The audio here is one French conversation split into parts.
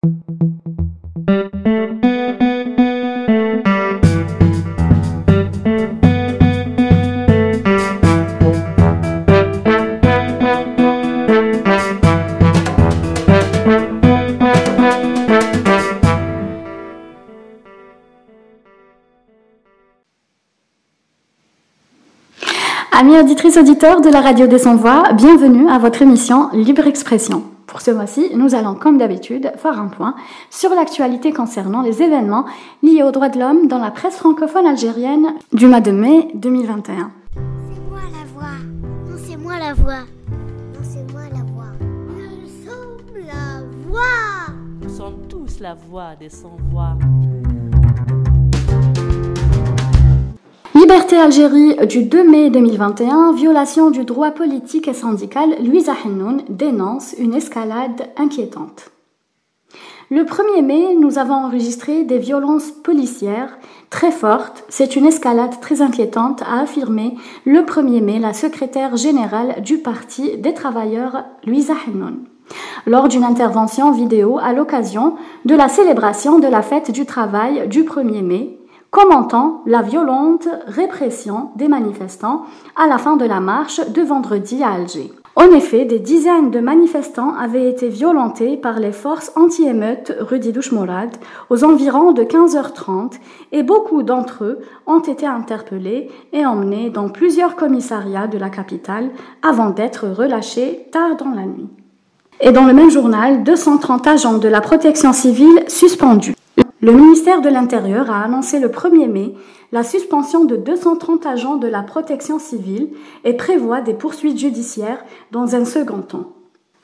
Amis auditrices, auditeurs de la radio des Sans-Voix, bienvenue à votre émission Libre Expression. Pour ce mois-ci, nous allons, comme d'habitude, faire un point sur l'actualité concernant les événements liés aux droits de l'homme dans la presse francophone algérienne du mois de mai 2021. C'est moi la voix. Non, c'est moi la voix. Non, c'est moi la voix. Nous sommes la voix. Nous sommes tous la voix des sans-voix. Liberté Algérie du 2 mai 2021, violation du droit politique et syndical, Louisa Hennoun dénonce une escalade inquiétante. Le 1er mai, nous avons enregistré des violences policières très fortes. C'est une escalade très inquiétante, a affirmé le 1er mai la secrétaire générale du Parti des travailleurs, Louisa Hennoun, lors d'une intervention vidéo à l'occasion de la célébration de la fête du travail du 1er mai, commentant la violente répression des manifestants à la fin de la marche de vendredi à Alger. En effet, des dizaines de manifestants avaient été violentés par les forces anti-émeutes rue Didouche Mourad aux environs de 15h30 et beaucoup d'entre eux ont été interpellés et emmenés dans plusieurs commissariats de la capitale avant d'être relâchés tard dans la nuit. Et dans le même journal, 230 agents de la protection civile suspendus. Le ministère de l'Intérieur a annoncé le 1er mai la suspension de 230 agents de la protection civile et prévoit des poursuites judiciaires dans un second temps.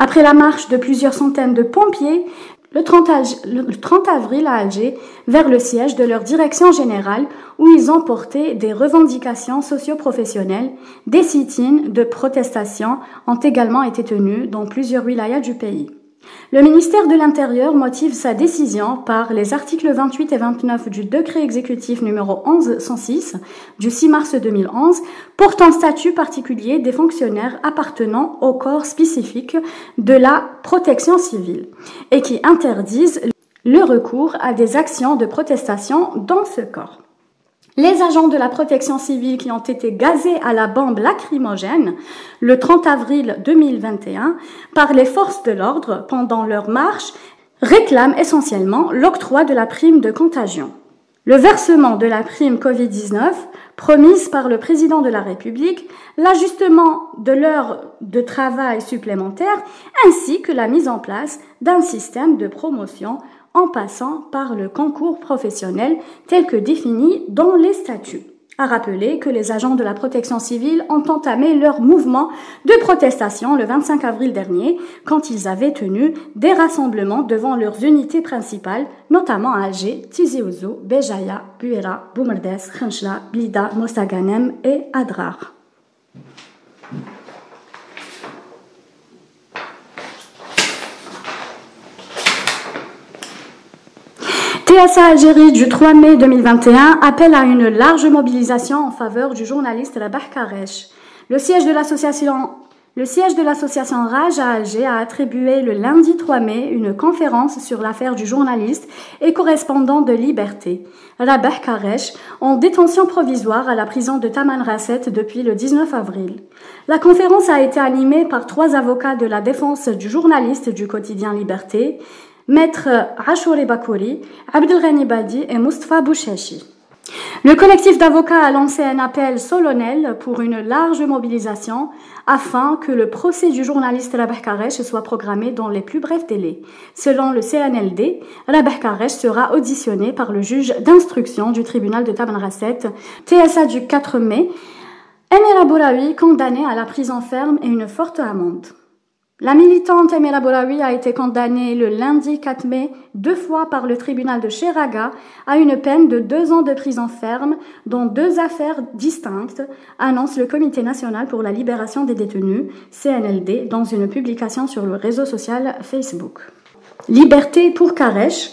Après la marche de plusieurs centaines de pompiers, le 30 avril à Alger, vers le siège de leur direction générale où ils ont porté des revendications socio-professionnelles, des sit-ins de protestation ont également été tenus dans plusieurs wilayas du pays. Le ministère de l'Intérieur motive sa décision par les articles 28 et 29 du décret exécutif numéro 1106 du 6 mars 2011 portant statut particulier des fonctionnaires appartenant au corps spécifique de la protection civile et qui interdisent le recours à des actions de protestation dans ce corps. Les agents de la protection civile qui ont été gazés à la bombe lacrymogène le 30 avril 2021 par les forces de l'ordre pendant leur marche réclament essentiellement l'octroi de la prime de contagion, le versement de la prime Covid-19 promise par le président de la République, l'ajustement de l'heure de travail supplémentaire ainsi que la mise en place d'un système de promotion en passant par le concours professionnel tel que défini dans les statuts. À rappeler que les agents de la protection civile ont entamé leur mouvement de protestation le 25 avril dernier quand ils avaient tenu des rassemblements devant leurs unités principales, notamment à Alger, Tizi Ouzou, Béjaïa, Bouira, Boumerdes, Khenchla, Blida, Mostaganem et Adrar. TSA Algérie du 3 mai 2021 appelle à une large mobilisation en faveur du journaliste Rabah Karesh. Le siège de l'association Raj à Alger a attribué le lundi 3 mai une conférence sur l'affaire du journaliste et correspondant de Liberté, Rabah Karesh, en détention provisoire à la prison de Tamanrasset depuis le 19 avril. La conférence a été animée par 3 avocats de la défense du journaliste du quotidien Liberté, Maître Achouri Bakouri, Abdelghani Badi et Moustapha Bouchachi. Le collectif d'avocats a lancé un appel solennel pour une large mobilisation afin que le procès du journaliste Rabah Karesh soit programmé dans les plus brefs délais. Selon le CNLD, Rabah Karesh sera auditionné par le juge d'instruction du tribunal de Tamanrasset, TSA du 4 mai, Emira Bouraoui condamné à la prison ferme et une forte amende. La militante Emira Bouraoui a été condamnée le lundi 4 mai 2 fois par le tribunal de Cheraga à une peine de 2 ans de prison ferme dans 2 affaires distinctes, annonce le Comité national pour la libération des détenus, CNLD, dans une publication sur le réseau social Facebook. Liberté pour Karesh.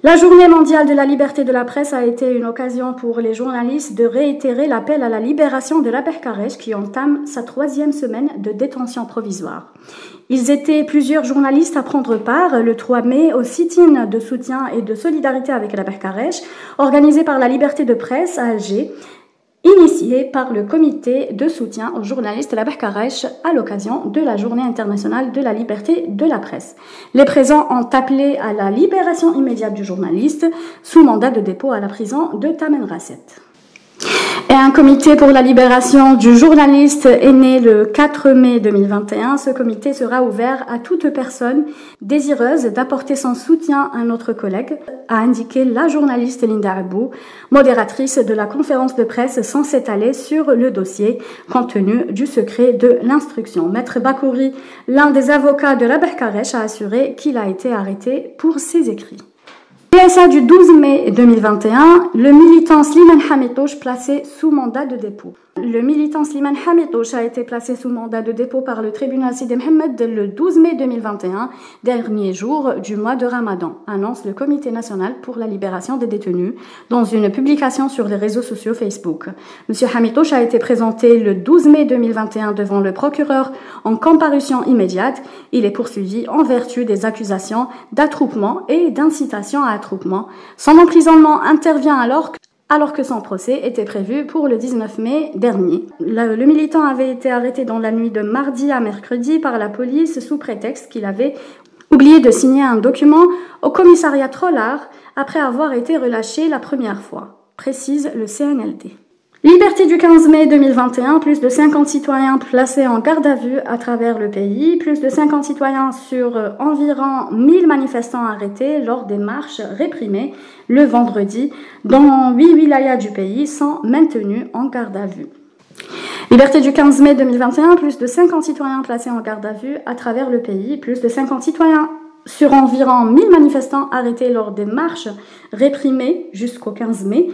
La journée mondiale de la liberté de la presse a été une occasion pour les journalistes de réitérer l'appel à la libération de Rabih Karesh qui entame sa 3e semaine de détention provisoire. Ils étaient plusieurs journalistes à prendre part le 3 mai au sit-in de soutien et de solidarité avec Rabih Karesh organisé par la liberté de presse à Alger, initié par le comité de soutien aux journalistes Rabih Karesh à l'occasion de la Journée internationale de la liberté de la presse. Les présents ont appelé à la libération immédiate du journaliste sous mandat de dépôt à la prison de Tamanrasset. Et un comité pour la libération du journaliste est né le 4 mai 2021. Ce comité sera ouvert à toute personne désireuse d'apporter son soutien à notre collègue, a indiqué la journaliste Linda Abou, modératrice de la conférence de presse sans s'étaler sur le dossier compte tenu du secret de l'instruction. Maître Bakouri, l'un des avocats de Rabih Karesh, a assuré qu'il a été arrêté pour ses écrits. PSA du 12 mai 2021, le militant Slimane Hamidtouch placé sous mandat de dépôt. Le militant Slimane Hamidtouch a été placé sous mandat de dépôt par le tribunal Sidi Mohamed le 12 mai 2021, dernier jour du mois de Ramadan, annonce le Comité national pour la libération des détenus dans une publication sur les réseaux sociaux Facebook. Monsieur Hamidtouch a été présenté le 12 mai 2021 devant le procureur en comparution immédiate. Il est poursuivi en vertu des accusations d'attroupement et d'incitation à attroupement. Son emprisonnement intervient alors que son procès était prévu pour le 19 mai dernier. Le militant avait été arrêté dans la nuit de mardi à mercredi par la police sous prétexte qu'il avait oublié de signer un document au commissariat Trollard après avoir été relâché la première fois, précise le CNLD. Liberté du 15 mai 2021, plus de 50 citoyens placés en garde à vue à travers le pays, plus de 50 citoyens sur environ 1000 manifestants arrêtés lors des marches réprimées le vendredi dans 8 wilayas du pays sont maintenus en garde à vue. Liberté du 15 mai 2021, plus de 50 citoyens placés en garde à vue à travers le pays, plus de 50 citoyens sur environ 1000 manifestants arrêtés lors des marches réprimées jusqu'au 15 mai,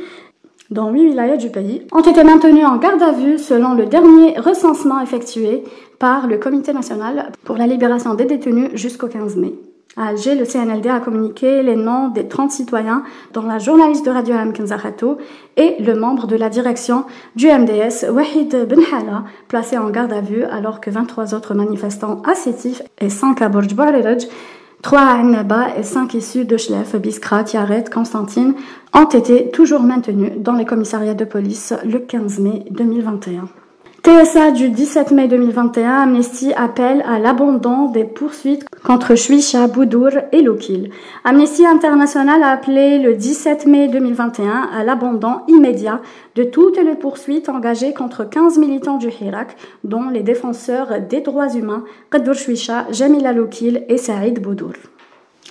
dans 8 wilayas du pays, ont été maintenus en garde à vue selon le dernier recensement effectué par le Comité national pour la libération des détenus jusqu'au 15 mai. À Alger, le CNLD a communiqué les noms des 30 citoyens, dont la journaliste de Radio M Kenza Khatou et le membre de la direction du MDS, Wahid Benhala, placé en garde à vue alors que 23 autres manifestants à Sétif et 5 à Bourj Bouareraj, 3 à Annaba et 5 issus de Chlef, Biskra, Tiaret, Constantine ont été toujours maintenus dans les commissariats de police le 15 mai 2021. TSA du 17 mai 2021, Amnesty appelle à l'abandon des poursuites contre Chouicha, Boudour et Lokil. Amnesty International a appelé le 17 mai 2021 à l'abandon immédiat de toutes les poursuites engagées contre 15 militants du Hirak, dont les défenseurs des droits humains Qaddour Chouicha, Jamila Lokil et Saïd Boudour.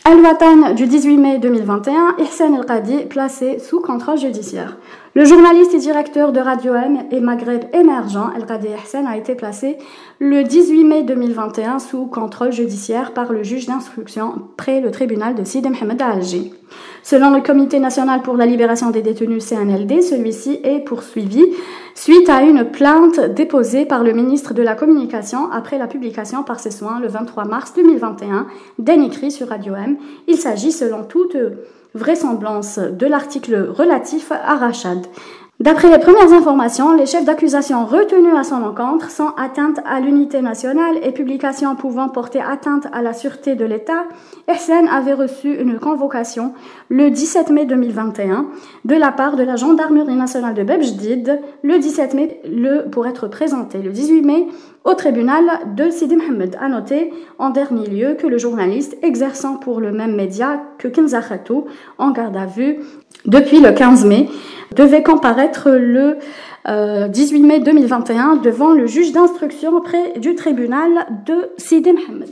Al-Watan du 18 mai 2021, Ihsan El-Qadi placé sous contrôle judiciaire. Le journaliste et directeur de Radio M et Maghreb émergent, El-Qadi Ihsan, a été placé le 18 mai 2021 sous contrôle judiciaire par le juge d'instruction près le tribunal de Sidi Mohamed à Alger. Selon le Comité national pour la libération des détenus CNLD, celui-ci est poursuivi suite à une plainte déposée par le ministre de la Communication après la publication par ses soins le 23 mars 2021 d'un écrit sur Radio M. Il s'agit selon toute vraisemblance de l'article relatif à Rachad. D'après les premières informations, les chefs d'accusation retenus à son encontre sont atteintes à l'unité nationale et publications pouvant porter atteinte à la sûreté de l'État. Ihsan avait reçu une convocation le 17 mai 2021 de la part de la gendarmerie nationale de Bebjdid le 17 mai pour être présenté le 18 mai au tribunal de Sidi Mohamed. A noter en dernier lieu que le journaliste exerçant pour le même média que Kenza Khatou en garde à vue depuis le 15 mai devait comparaître le 18 mai 2021 devant le juge d'instruction près du tribunal de Sidi Mohamed.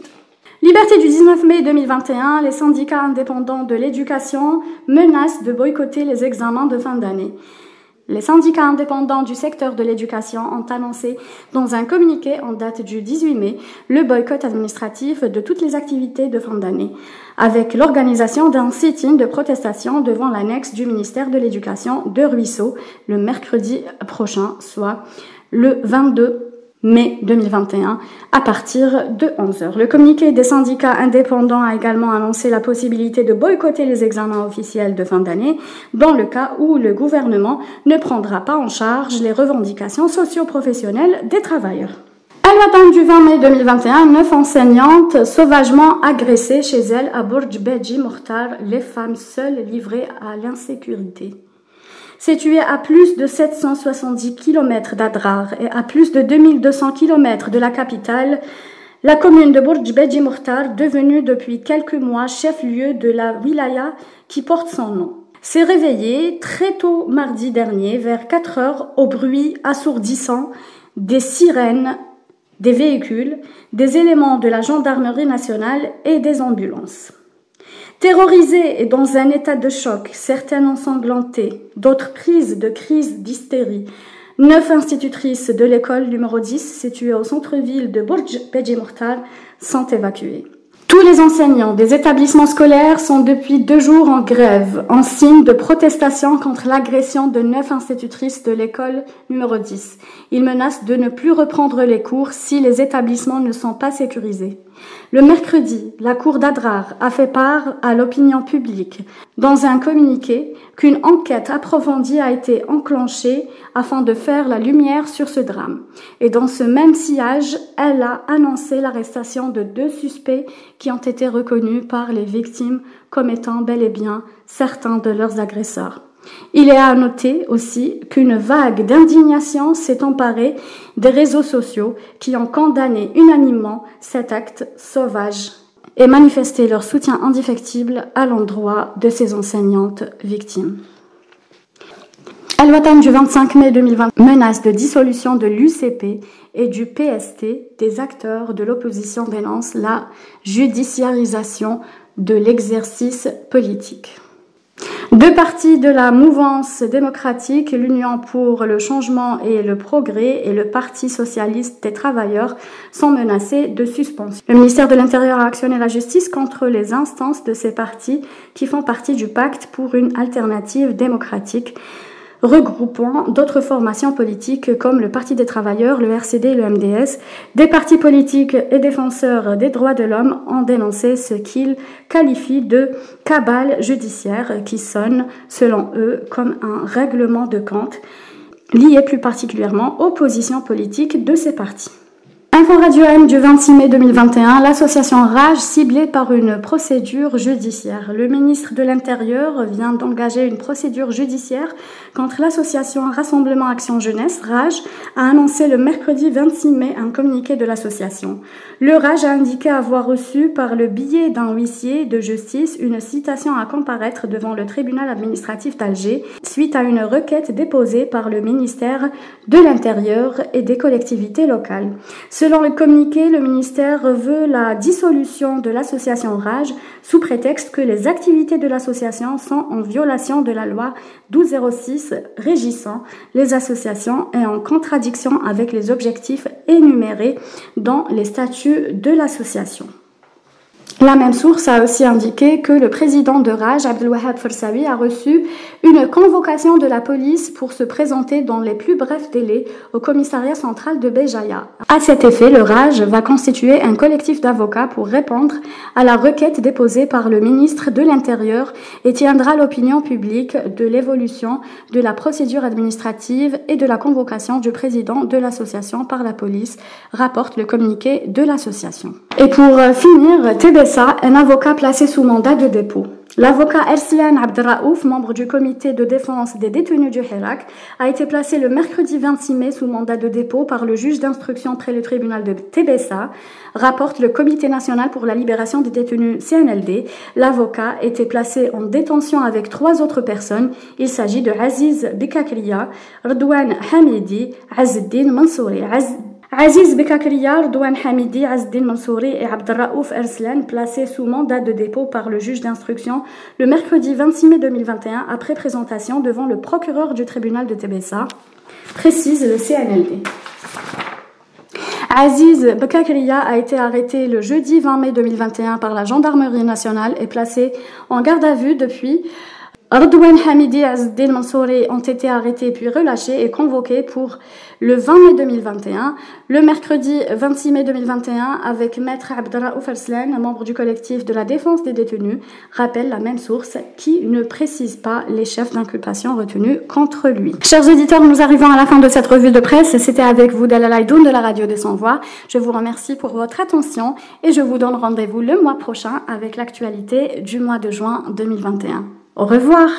Liberté du 19 mai 2021, les syndicats indépendants de l'éducation menacent de boycotter les examens de fin d'année. Les syndicats indépendants du secteur de l'éducation ont annoncé dans un communiqué en date du 18 mai le boycott administratif de toutes les activités de fin d'année, avec l'organisation d'un sit-in de protestation devant l'annexe du ministère de l'Éducation de Ruisseau le mercredi prochain, soit le 22 mai 2021 à partir de 11h. Le communiqué des syndicats indépendants a également annoncé la possibilité de boycotter les examens officiels de fin d'année dans le cas où le gouvernement ne prendra pas en charge les revendications socio-professionnelles des travailleurs. Al-Watan du 20 mai 2021, 9 enseignantes sauvagement agressées chez elles à Bourj Beji Mokhtar, les femmes seules livrées à l'insécurité. Située à plus de 770 km d'Adrar et à plus de 2200 km de la capitale, la commune de Bourj Beji Mokhtar, devenue depuis quelques mois chef-lieu de la wilaya qui porte son nom, s'est réveillée très tôt mardi dernier vers 4 heures au bruit assourdissant des sirènes, des véhicules, des éléments de la gendarmerie nationale et des ambulances. Terrorisées et dans un état de choc, certaines ensanglantées, d'autres prises de crise d'hystérie, 9 institutrices de l'école numéro 10 située au centre-ville de Bourj Beji Mokhtar sont évacuées. Tous les enseignants des établissements scolaires sont depuis 2 jours en grève, en signe de protestation contre l'agression de 9 institutrices de l'école numéro 10. Ils menacent de ne plus reprendre les cours si les établissements ne sont pas sécurisés. Le mercredi, la cour d'Adrar a fait part à l'opinion publique dans un communiqué qu'une enquête approfondie a été enclenchée afin de faire la lumière sur ce drame. Et dans ce même sillage, elle a annoncé l'arrestation de 2 suspects qui ont été reconnus par les victimes comme étant bel et bien certains de leurs agresseurs. Il est à noter aussi qu'une vague d'indignation s'est emparée des réseaux sociaux qui ont condamné unanimement cet acte sauvage et manifesté leur soutien indéfectible à l'endroit de ces enseignantes victimes. Al-Watan du 25 mai 2020 menace de dissolution de l'UCP et du PST. Des acteurs de l'opposition dénoncent la judiciarisation de l'exercice politique. 2 partis de la mouvance démocratique, l'Union pour le changement et le progrès et le Parti socialiste des travailleurs sont menacés de suspension. Le ministère de l'Intérieur a actionné la justice contre les instances de ces partis qui font partie du pacte pour une alternative démocratique, regroupant d'autres formations politiques comme le Parti des travailleurs, le RCD et le MDS. Des partis politiques et défenseurs des droits de l'homme ont dénoncé ce qu'ils qualifient de cabale judiciaire qui sonne, selon eux, comme un règlement de compte lié plus particulièrement aux positions politiques de ces partis. Info Radio M du 26 mai 2021, l'association RAGE ciblée par une procédure judiciaire. Le ministre de l'Intérieur vient d'engager une procédure judiciaire contre l'association Rassemblement Action Jeunesse, RAGE, a annoncé le mercredi 26 mai un communiqué de l'association. Le RAGE a indiqué avoir reçu par le biais d'un huissier de justice une citation à comparaître devant le tribunal administratif d'Alger suite à une requête déposée par le ministère de l'Intérieur et des collectivités locales. Selon le communiqué, le ministère veut la dissolution de l'association RAGE sous prétexte que les activités de l'association sont en violation de la loi 1206 régissant les associations et en contradiction avec les objectifs énumérés dans les statuts de l'association. La même source a aussi indiqué que le président de RAGE, Abdelwahab Fersaoui, a reçu une convocation de la police pour se présenter dans les plus brefs délais au commissariat central de Béjaïa. À cet effet, le RAGE va constituer un collectif d'avocats pour répondre à la requête déposée par le ministre de l'Intérieur et tiendra l'opinion publique de l'évolution de la procédure administrative et de la convocation du président de l'association par la police, rapporte le communiqué de l'association. Et pour finir, TBSA, un avocat placé sous mandat de dépôt. L'avocat Erslan Abderraouf, membre du comité de défense des détenus du Hirak, a été placé le mercredi 26 mai sous mandat de dépôt par le juge d'instruction près le tribunal de TBSA, rapporte le Comité national pour la libération des détenus CNLD. L'avocat était placé en détention avec 3 autres personnes. Il s'agit de Aziz Bikakria, Redouane Hamidi, Azzeddine Mansouri. Aziz Bikakria, Redouane Hamidi, Azzeddine Mansouri et Abderraouf Erslan, placés sous mandat de dépôt par le juge d'instruction le mercredi 26 mai 2021 après présentation devant le procureur du tribunal de TBSA, précise le CNLD. Aziz Bikakria a été arrêté le jeudi 20 mai 2021 par la gendarmerie nationale et placé en garde à vue depuis Redouane Hamidi et Azzeddine Mansouri ont été arrêtés puis relâchés et convoqués pour le 20 mai 2021, le mercredi 26 mai 2021, avec Maître Abdelraouf Arslan, membre du collectif de la défense des détenus, rappelle la même source qui ne précise pas les chefs d'inculpation retenus contre lui. Chers auditeurs, nous arrivons à la fin de cette revue de presse. C'était avec vous Dalal Aïdoun de la radio des Sans-Voix. Je vous remercie pour votre attention et je vous donne rendez-vous le mois prochain avec l'actualité du mois de juin 2021. Au revoir.